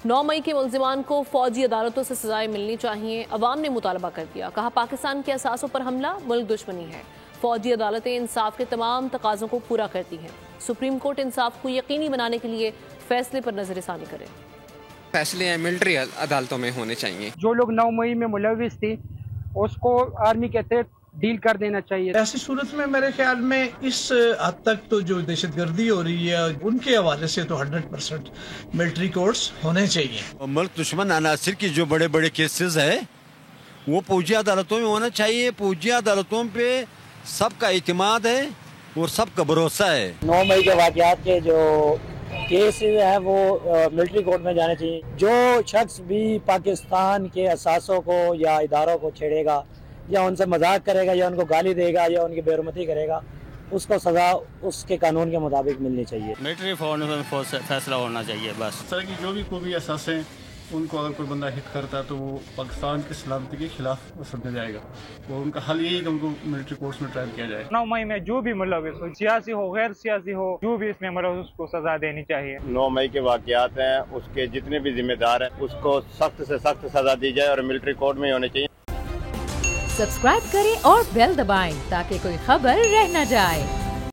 9 मई के मुल्जिमान को फौजी अदालतों से सजाएं मिलनी चाहिए, अवाम ने मुतालबा कर दिया। कहा पाकिस्तान के असासों पर हमला मुल्क दुश्मनी है। फौजी अदालतें इंसाफ के तमाम तकाज़ों को पूरा करती हैं। सुप्रीम कोर्ट इंसाफ को यकीनी बनाने के लिए फैसले पर नजरसानी करे। फैसले मिलिट्री अदालतों में होने चाहिए। जो लोग 9 मई में मुलविस थी उसको आर्मी के तहत डील कर देना चाहिए। ऐसी सूरत में मेरे ख्याल में इस हद तक तो जो दहशतगर्दी हो रही है उनके हवाले से तो 100% मिलिट्री कोर्ट्स होने चाहिए। मुल्क दुश्मन अनासिर की जो बड़े बड़े केसेस है वो फौजी अदालतों में होना चाहिए। फौजी अदालतों पे सबका इत्मीनान है और सबका भरोसा है। 9 मई के वाक़यात के जो केस है वो मिलिट्री कोर्ट में जाने चाहिए। जो शख्स भी पाकिस्तान के असासों को या इदारों को छेड़ेगा या उनसे मजाक करेगा या उनको गाली देगा या उनकी बेरुमती करेगा, उसको सज़ा उसके कानून के मुताबिक मिलनी चाहिए। मिलिट्री फौज में फैसला होना चाहिए। बस इस तरह की जो भी कोई भी असास हैं उनको अगर कोई बंदा हिट करता है तो वो पाकिस्तान की सलामती के खिलाफ समझा जाएगा। वो उनका हल यही कि उनको मिलिट्री कोर्ट्स में ट्रायल किया जाए। 9 मई में जो भी मुलविस हो, सियासी हो गैर सियासी हो, जो भी इसमें मुलविस उसको सजा देनी चाहिए। 9 मई के वाक़यात हैं उसके जितने भी जिम्मेदार हैं उसको सख्त से सख्त सजा दी जाए और मिलिट्री कोर्ट में होने चाहिए। सब्सक्राइब करें और बेल दबाएं ताकि कोई खबर रह न जाए।